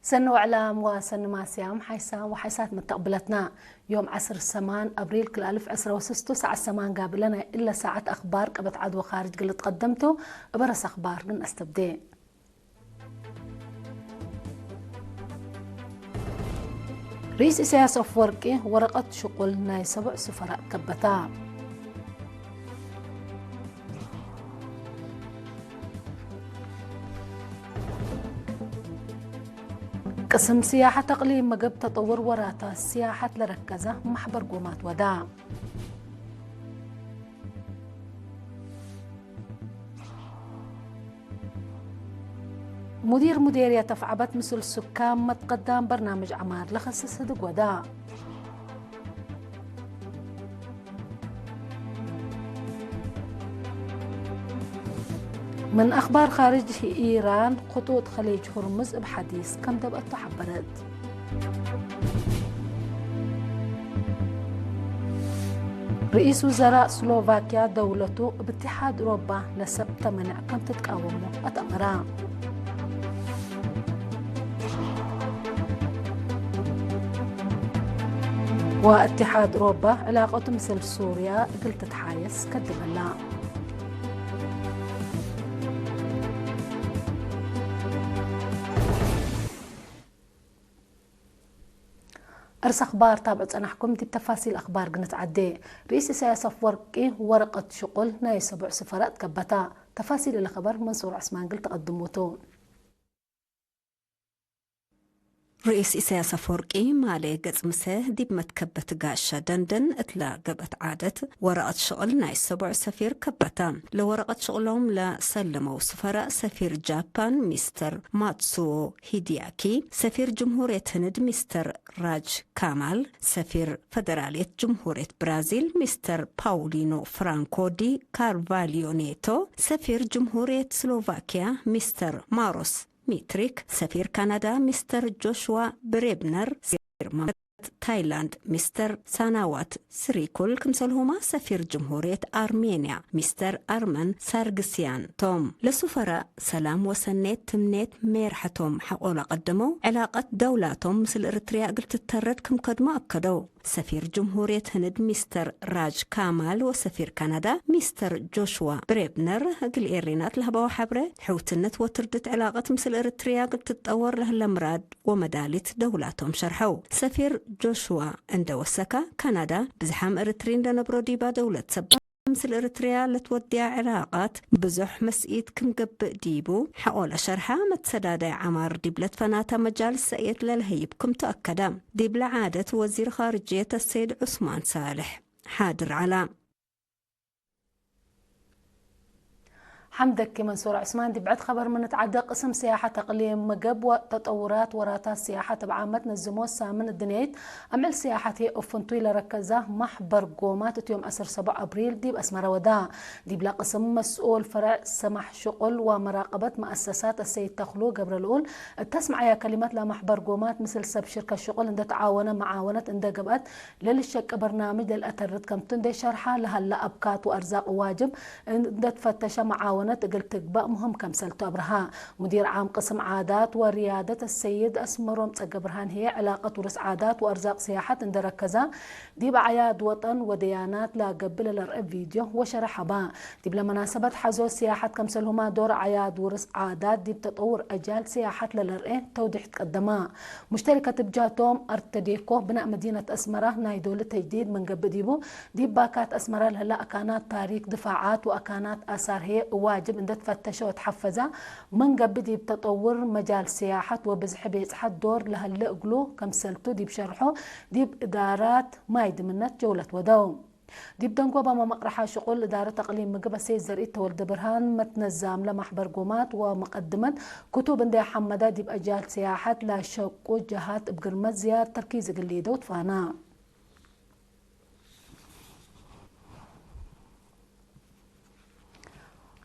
سنو إعلام وسن ماسيام حيسام وحيسات متقبلتنا يوم 10 السمان أبريل كل 1016 ساعة السمان قابلنا إلا ساعة أخبار قبت عدو خارج قلت قدمته برس أخبار من أستبدي رئيس إسياس أفوركي ورقة شغل ناي 7 سفراء كبتا قسم سياحة تقليم مقب تطور وراتا السياحة لركزة محبر قومات وداع مديرية تفعبت مثل السكان متقدم برنامج عمار لخصص هدق وداع من أخبار خارج إيران خطوط خليج هرمز بحديث كم دبقت تحبرت رئيس وزراء سلوفاكيا دولته باتحاد أوروبا لسبت منع كم تتقاومه أتأمرا واتحاد أوروبا علاقته مثل سوريا قلت تحايس كدب الله أرس أخبار تابعت أنا حكمت التفاصيل أخبار قنت عدي رئيس إسياس أفوركي ورقة شغل ناي 7 سفارات كبتا تفاصيل الخبر منصور عثمان قلت تقدموتون رئيس إسياس أفوركي مالي قز مسه ديب متكبت قاشة دندن اتلا قبت عادت ورقة شغل ناي 7 سفير كبتا لورقة شغلهم لسلموا سفراء سفير جابان مستر ماتسو هيدياكي سفير جمهورية هند مستر راج كامال سفير فدرالية جمهورية برازيل مستر باولينو فرانكو دي كارفاليو نيتو سفير جمهورية سلوفاكيا مستر ماروس ميتريك سفير كندا مستر جوشوا بريبنر سفير تايلاند مستر ساناوات سريكول كمسلهما سفير جمهورية أرمينيا مستر أرمن سارغسيان توم لسفراء سلام وسنيت تمنيت ميرحتهم حقولا قدموا علاقة دولاتهم مثل إريتريا قلت تترد كم قدما أكدوا سفير جمهورية هند مستر راج كامال وسفير كندا مستر جوشوا بريبنر قل إيرينات لهبا وحبرة حوتنت وتردت علاقة مثل إريتريا قلت تتطور له الأمراض ومدالة دولاتهم شرحوا سفير جوشوا عند وسكا كندا بزحام إريترين لنبرو ديبا دولة سبا مثل إريتريا لتودع علاقات بزح مسئيد كم قب ديبو حقول شرحة متسدادة عمار ديبلت فناتا مجال السئيد للهيب كم تأكدا ديبل عادة وزير خارجية السيد عثمان صالح حادر على حمدك منصور عثمان دي بعد خبر من تعدى قسم سياحة تقليم مقب وتطورات وراتا السياحة تبعامت نزمو السامن الدنيت عمل سياحة هي أفنطوي لركزة محبر قومات يوم 7 أبريل دي بأسمر ودا دي بلا قسم مسؤول فرع سمح شغل ومراقبة مؤسسات السيد تخلو قبل الأول تسمع يا كلمات لا محبر قومات مثل سب شركة شغل عند تعاونة معاونة عند قبت للشك برنامج للأترد كم تندي شرحة لها أبكات وأرزاق واجب عند تفتش معاونة قلت تقبأ مهم كمسلتو أبرها مدير عام قسم عادات وريادة السيد أسمرهم تقبرهان هي علاقة ورس عادات وأرزاق سياحة اندركزة دي بعياد وطن وديانات لا قبل الرأي فيديو وشرح با دي بلا مناسبة حزو سياحة كمسلهما دور عياد ورس عادات دي بتطور أجال سياحة للرأي توضيح تقدما مشتركة بجاتهم أرتديكو بناء مدينة أسمرة ناي دولة تجديد من قبل دي باكات أسمرة لهلا أكانات تاريخ دفاعات وأكانات آثار هي واجب عند تفتشوا وتحفزها من قبدي بتطور مجال سياحة وبزح بيصحى دور لهالقلو كمسلتو دي بشرحه دي بإدارات ما يدمنت جولة ودوم دي بدنقوا بما مقرحة شغل إدارة تقليم مقبة سيد زرقيت ولد برهان متنزام لمحبر قومات ومقدمة كتب اندي حمدا دي بأجال سياحة لا شوق جهات بقرمت زيار تركيز قليدة وطفانا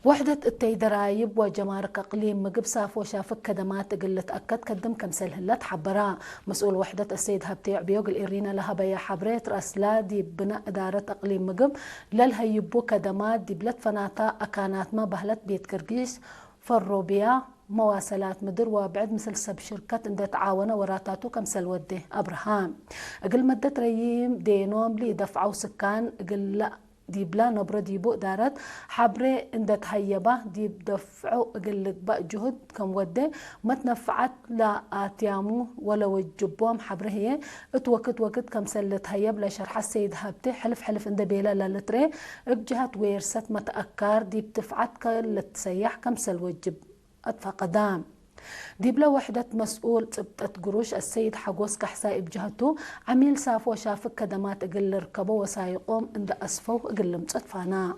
وحدة التيدرايب وجمارك أقليم مقب صاف وشافك كدمات قلت أكد كدم كمسل هلت حبرا مسؤول وحدة السيد هبتيع بيوغ الإيرينا لها بيا حبريت رأسلا دي بناء إدارة أقليم مقب للهيبو كدمات دي بلت فناتا أكانات ما بهلت بيت كرقيس فالروبيا مواصلات مدر وبعد مثل سب شركة اند تعاونة وراتاتو كمسل وده أبراهام أقل مدة ريم دينوم لي دفعوا سكان أقل لا ديبلا نبرة ديبو دارت حبري اند تهيبه ديب دفعوا أقل بقى جهد كم وده ما تنفعت لا آتيامو ولا وجبوهم حبره هي وقت كمسل تهيب لشرح السيد هابتي حلف اند بيلا للتري بجهة ويرست متأكار ديب تفعت كالتسيح كمسل وجب أدفع قدام ديبلا وحدة مسؤول تبتت قروش السيد حقوس كحساء بجهته عميل سافو وشافك كدمات اقل ركبو وسايقوم اند أسفو اقل متصدفانا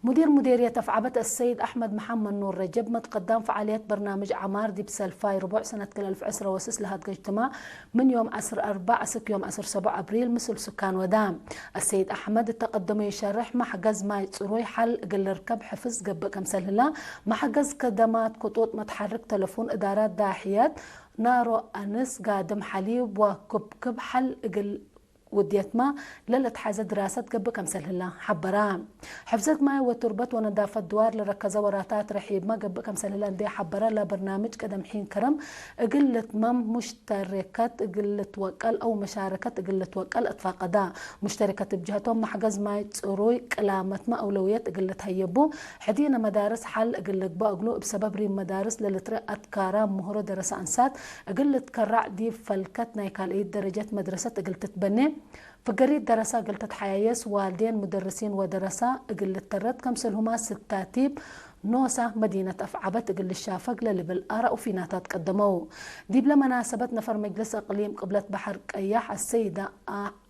مديرية تفعبت السيد أحمد محمد نور رجب متقدم فعاليات برنامج عمار دي بسلفاي ربع سنة كل 1010 وسس لهذا الاجتماع من يوم 4 سك يوم 7 أبريل مثل سكان ودام. السيد أحمد التقدم يشرح ما حجز ما يتصروي حل قل ركب حفظ قبل كم سنة ما حجز كدمات خطوط متحرك تلفون إدارات داحيات نارو أنس قادم حليب وكبكب حل قل وديت ما للتحاز دراسة قبل كم سنة حبران حفظت ما وتربط ونظافة دوار لركز وراتات رحيب ما قبل كم سنة دي حبران لبرنامج كدم حين كرم قلة مم مشتركات قلة وكال أو مشاركة قلة وكال اتفاق دا مشتركة بجهتهم ما حجز ما يتصروي كلامة ما أولويات قلة هيبو حدينا مدارس حل قلة بقلو بسبب ريم مدارس للترقت كارام مهرو دراسة أنسات قلة كرع دي فلكت نايكال إيد درجات مدرسة قلة تبني فقريت دراسة قلت حيايس والدين مدرسين ودراسة قلت ترد كمسلهما ستاتيب نوسة مدينة أفعبت قل الشافق للي بالآراء وفي ناتات قدموا دي بلا مناسبة نفر مجلس أقليم قبلة بحر قياح السيدة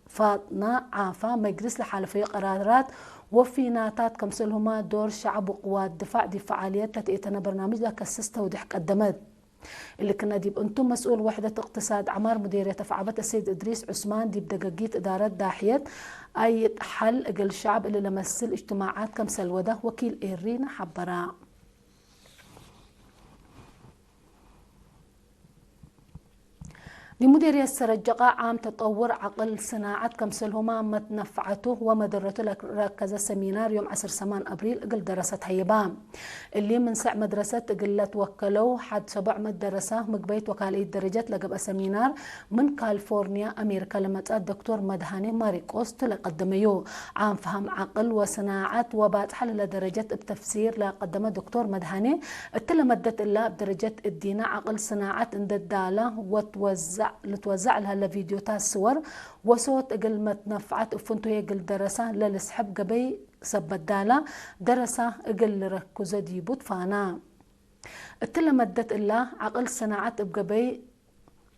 فاطمة عافا مجلس لحالفية قرارات وفي ناتات كمسلهما دور شعب وقوات دفاع دي فعاليات تتئتنا برنامج لك السستة ودحك قدمت اللي كنا ديب انتم مسؤول وحدة اقتصاد عمار مديرية تفعبت السيد إدريس عثمان ديب دقاقيت إدارات داحيات أي حل أقل الشعب اللي لمسل اجتماعات كمسل وده وكيل إيرينا حبراء لمديرية السرجقة عام تطور عقل صناعة كمسلهما متنفعته ومدرته ركز السمينار يوم 10 أبريل قل دراسة هيبام اللي من سع مدرسة قلة وكلوا حد 7 مدرسة مقبيت وكالية درجات لقب سمينار من كاليفورنيا أمريكا لما الدكتور مدهاني ماريكوست لقدميو عام فهم عقل وصناعة وبعد حل لدرجات بتفسير لقدم دكتور مدهاني اتلمدت الله بدرجات الدين عقل صناعة عند الدالة لتوزع لها لفيديوهات صور وصوت اقل متنفعت افنتو يقل درسة للسحب قبي سبدالة درسة اقل ركوزة دي بطفانا اتلمدت الله عقل صناعة بقبي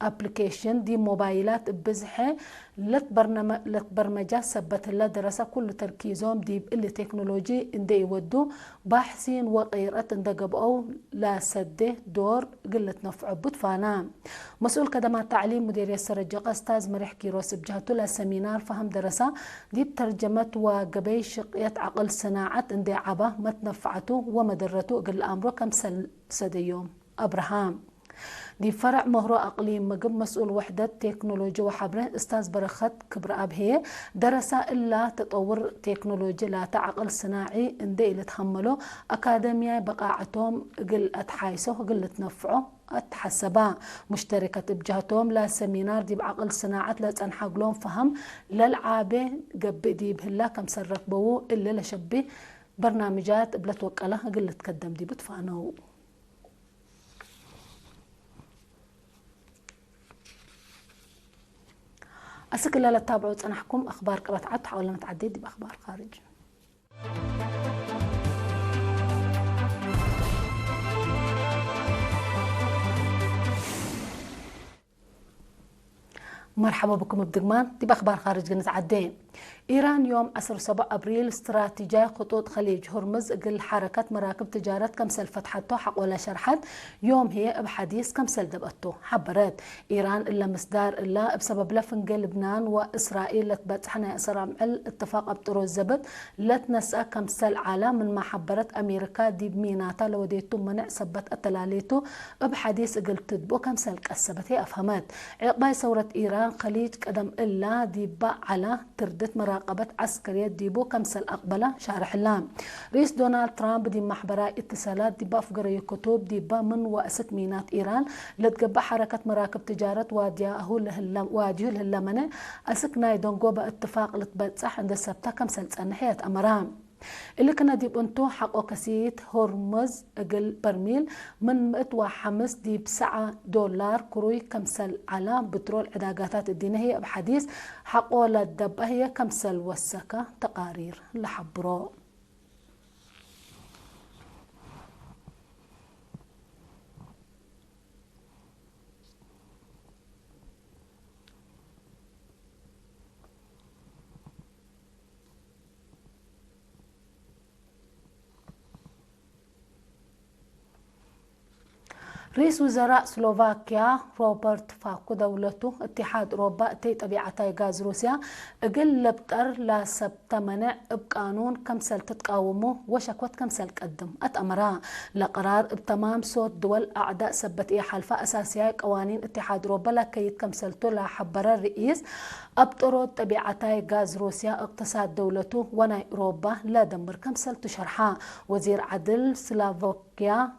ابليكيشن دي موبايلات بزحة لتبرمجة سبت الله دراسة كل تركيزهم دي اللي تكنولوجي اندي يودو باحثين وقيرات اندقبقوا لا سده دور قلة نفع بطفانا مسؤول كدمات تعليم مديرية السرجقة استاذ مريح كيروس بجهته لسمينار فهم دراسة دي بترجمة وقبي شقية عقل صناعة اندي عبا متنفعته ومدرته قل امره كم سديوم ابراهام دي فرع مهرو أقليم مقب مسؤول وحدة تكنولوجيا وحبره استاذ برخت كبر أبهي درس إلا تطور تكنولوجيا لا تعقل صناعي اندي اللي تحمله أكاديمية بقاعتهم قل أتحايسه قل تنفعه أتحسبا مشتركة بجهتهم لا سمينار دي بعقل صناعة لا تنحق لهم فهم للعابة قب دي بهلا كم سرق بو إلا لشبي برنامجات بلا توكلها قل تقدم دي بتفانو أسك لا تتابعوا تنحكم أخبار قبطعات حاولنا نتعدد بأخبار خارج مرحبا بكم بدقمان دي بأخبار خارج نتعدين إيران يوم 7 أبريل استراتيجية خطوط خليج هرمز قل حركة مراكب تجارة كمسل فتحته حق ولا شرحت يوم هي بحديث كمسل دبقته حبرت إيران إلا مصدار إلا بسبب لفنق لبنان وإسرائيل لتبتحنا إسراء معل اتفاق أبطرو الزبط لتنسأ كمسل عالم من ما حبرت أمريكا دي بميناتا لو ديتو منع سبت أتلاليتو بحديث قل تدبو كمسل كسبت هي أفهمت عقباي ثورة إيران خليج قدم إلا دي بقى على تردس جدت مراقبة عسكرية ديبو كمسل أقبلة شارح اللام رئيس دونالد ترامب دي محبرة اتصالات دي بافقر كتب دي من وأسك مينات إيران لتقبع حركة مراكب تجارة واديو الهلمنة أسك نايدون قوبة اتفاق لتبتصح عند السبتة كمسل تسنحية أمرام اللي كنا ديب انتو حقو كسيت هرمز اقل برميل من مئتوا حمس دي $9 كروي كمسل على بترول عداقاتات الدينية بحديث حقو للدب هي كمسل وسكة تقارير لحبرو رئيس وزراء سلوفاكيا روبرت فاكو دولته اتحاد أوروبا تي طبيعتاي غاز روسيا اقل بطر لا سبت منع بقانون كمسل تتقاومه وشكوت كمسل قدم اتأمرا لقرار بتمام صوت دول أعداء سبت إيه حلفة أساسية قوانين اتحاد أوروبا لكيت كمسلتو لا حبر الرئيس أبطرو طبيعتاي غاز روسيا اقتصاد دولته وناي أوروبا لا دمر كمسلتو شرحا وزير عدل سلوفاكيا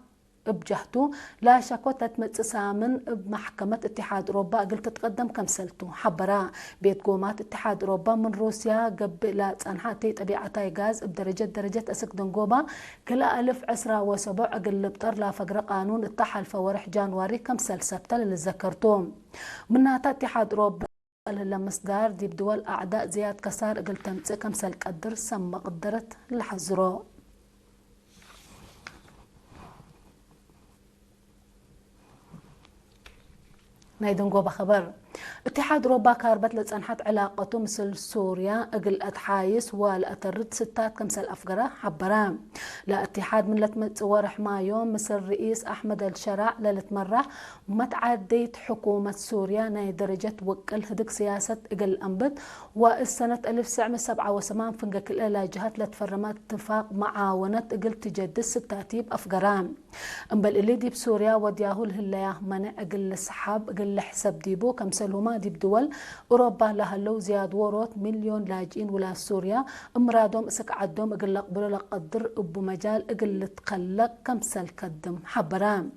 بجهته لا شكوت تمتصامن بمحكمة اتحاد أوروبا قلت تتقدم كمسلته حبرا بيت قومات اتحاد أوروبا من روسيا قبل تنحاتي طبيعتاي غاز بدرجة أسك دنقوبا كلا 1017 أقل بطر لا فقر قانون اتحال فورح جانواري كمسل سبتة اللي ذكرتهم منها اتحاد أوروبا لمصدار دي بدول أعداء زياد كسار قلت تمتص كمسل قدر سما قدرت لحزرو نايدن قوبة خبر اتحاد أوروبا كاربت لتصنحت علاقته مثل سوريا اقل اتحايس والاترد ستات كمسل أفقرة حبرام لا اتحاد من لتمتصور حمايوم مثل رئيس أحمد الشرع للتمرح متعديت حكومة سوريا ناي درجة وكل هدك سياسة اقل أنبت والسنة 1977 فنقك الإلاجهات لتفرمت اتفاق معاونة اقل تجدد ستاتيب أفقرام انبل اللي دي بسوريا ودياهو الهلايا منع اقل السحاب اقل حساب ديبو كمسلهما دي بدول أوروبا لها لو زياد وروت 1,000,000 لاجئين ولا سوريا امرادهم اسك عدهم اقل قبلوا لقدر ابو مجال اقل تقلق كمسل كدم حبرام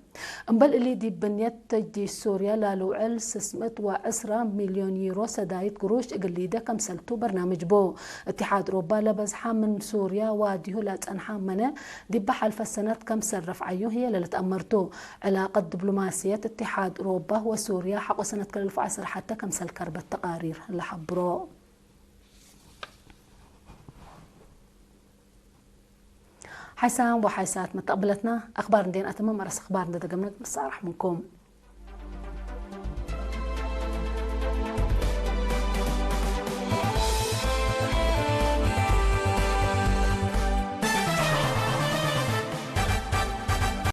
انبل اللي دي بنيت تجدي سوريا لالوعل 610 مليون يورو سدايت قروش اقليده كمسلتو برنامج بو اتحاد أوروبا لبزحة من سوريا واديه لا تنحى منه دي بحلف السنة كمسل رفعيه هي لتأمرتو علاقة دبلوماسية اتحاد أوروبا وسوريا حق سنة كل 2010 حتى كمسل كربة تقارير لحبرو حسام وحيسات متقبلتنا أخبار ندين أتمم أرس أخبار ندقمنا بصراحة منكم